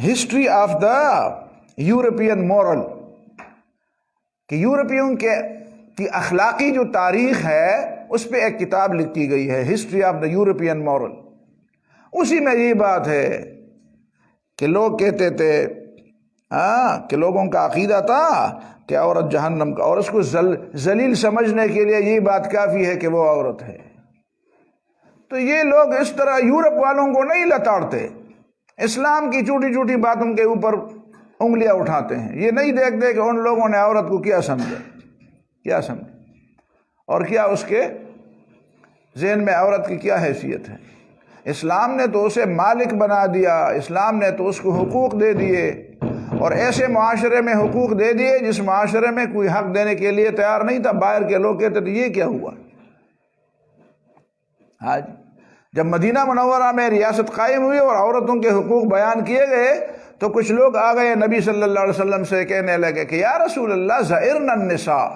History of the European moral, کہ یورپیوں کی اخلاقی جو تاریخ ہے اس پہ ایک کتاب لکھی گئی ہے، history of the European moral. اسی میں یہ بات ہے کہ لوگ کہتے تھے کہ لوگوں کا عقیدہ تھا کہ عورت جہنم کا، اور اس کو ذلیل سمجھنے کے لیے یہ بات کافی ہے کہ وہ عورت ہے۔ تو یہ لوگ اس طرح یورپ والوں کو نہیں لتاڑتے، اسلام کی چھوٹی چھوٹی باتوں کے اوپر انگلیاں اٹھاتے ہیں۔ یہ نہیں دیکھتے کہ ان لوگوں نے عورت کو کیا سمجھا اور کیا اس کے ذہن میں عورت کی کیا حیثیت ہے۔ اسلام نے تو اسے مالک بنا دیا، اسلام نے تو اس کو حقوق دے دیے، اور ایسے معاشرے میں حقوق دے دیے جس معاشرے میں کوئی حق دینے کے لیے تیار نہیں تھا۔ باہر کے لوگ کہتے تھے یہ کیا ہوا۔ آج جب مدینہ منورہ میں ریاست قائم ہوئی اور عورتوں کے حقوق بیان کیے گئے تو کچھ لوگ آ گئے نبی صلی اللہ علیہ وسلم سے کہنے لگے کہ یا رسول اللہ زائرنا النساء،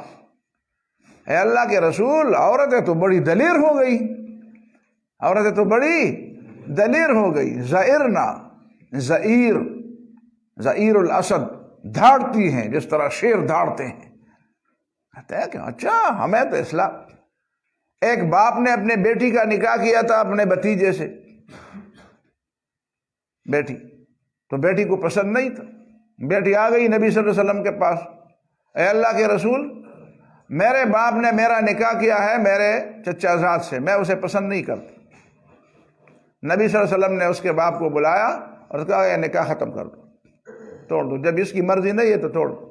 اے اللہ کے رسول عورتیں تو بڑی دلیر ہو گئی، عورتیں تو بڑی دلیر ہو گئی۔ زائرنا، زئیر الاسد، دھاڑتی ہیں جس طرح شیر دھاڑتے ہیں۔ کہتے ہیں کہ اچھا ہمیں تو اسلام۔ ایک باپ نے اپنے بیٹی کا نکاح کیا تھا اپنے بھتیجے سے، بیٹی تو بیٹی کو پسند نہیں تھا۔ بیٹی آ گئی نبی صلی اللہ علیہ وسلم کے پاس، اے اللہ کے رسول میرے باپ نے میرا نکاح کیا ہے میرے چچا زاد سے، میں اسے پسند نہیں کرتا۔ نبی صلی اللہ علیہ وسلم نے اس کے باپ کو بلایا اور کہا یہ نکاح ختم کر دو، توڑ دو، جب اس کی مرضی نہیں ہے تو توڑ دو۔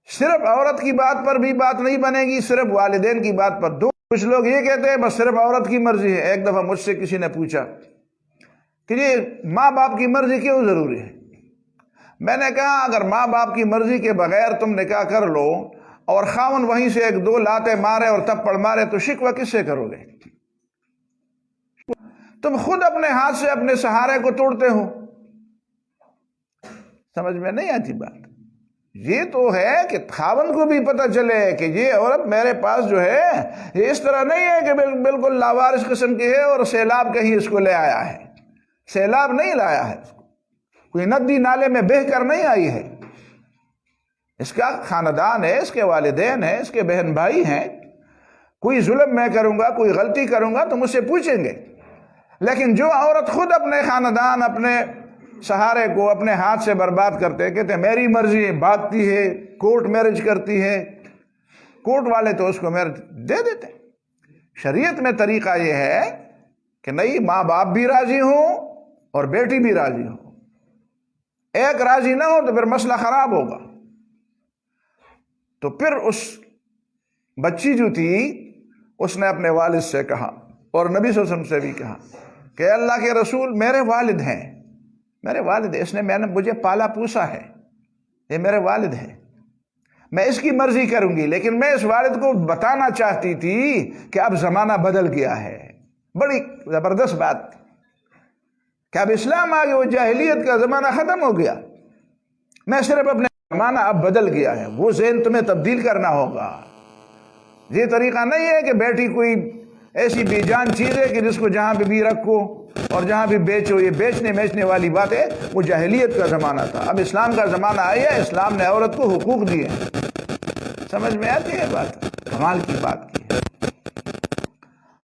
صرف عورت کی بات پر بھی بات نہیں بنے گی، صرف والدین کی بات پر دو۔ کچھ لوگ یہ کہتے ہیں بس صرف عورت کی مرضی ہے۔ ایک دفعہ مجھ سے کسی نے پوچھا کہ یہ ماں باپ کی مرضی کیوں ضروری ہے؟ میں نے کہا اگر ماں باپ کی مرضی کے بغیر تم نکاح کر لو اور خاوند وہیں سے ایک دو لاتے مارے اور تپڑ مارے تو شکوہ کس سے کرو گے؟ تم خود اپنے ہاتھ سے اپنے سہارے کو توڑتے ہو۔ سمجھ میں نہیں آتی بات۔ یہ تو ہے کہ خاوند کو بھی پتہ چلے کہ یہ عورت میرے پاس جو ہے یہ اس طرح نہیں ہے کہ بالکل لاوارث قسم کی ہے اور سیلاب کہیں اس کو لے آیا ہے۔ سیلاب نہیں لایا ہے، کوئی ندی نالے میں بہہ کر نہیں آئی ہے۔ اس کا خاندان ہے، اس کے والدین ہیں، اس کے بہن بھائی ہیں۔ کوئی ظلم میں کروں گا، کوئی غلطی کروں گا تو مجھ سے پوچھیں گے۔ لیکن جو عورت خود اپنے خاندان، اپنے سہارے کو اپنے ہاتھ سے برباد کرتے، کہتے میری مرضی، بھاگتی ہے، کورٹ میرج کرتی ہے، کورٹ والے تو اس کو میرج دے دیتے۔ شریعت میں طریقہ یہ ہے کہ نہیں، ماں باپ بھی راضی ہوں اور بیٹی بھی راضی ہو۔ ایک راضی نہ ہو تو پھر مسئلہ خراب ہوگا۔ تو پھر اس بچی جو تھی اس نے اپنے والد سے کہا اور نبی صلی اللہ علیہ وسلم سے بھی کہا کہ اللہ کے رسول میرے والد ہیں، میرے والد، اس نے مجھے پالا پوسا ہے، یہ میرے والد ہیں، میں اس کی مرضی کروں گی۔ لیکن میں اس والد کو بتانا چاہتی تھی کہ اب زمانہ بدل گیا ہے۔ بڑی زبردست بات کہ اب اسلام آ گیا، وہ جاہلیت کا زمانہ ختم ہو گیا۔ میں صرف اپنے زمانہ اب بدل گیا ہے، وہ ذہن تمہیں تبدیل کرنا ہوگا۔ یہ طریقہ نہیں ہے کہ بیٹی کوئی ایسی بے جان چیز ہے کہ جس کو جہاں پہ بھی رکھو اور جہاں بھی بیچو۔ یہ بیچنے والی بات ہے، وہ جاہلیت کا زمانہ تھا۔ اب اسلام کا زمانہ آیا ہے، اسلام نے عورت کو حقوق دیے۔ سمجھ میں آتی ہے بات؟ کمال کی بات کی۔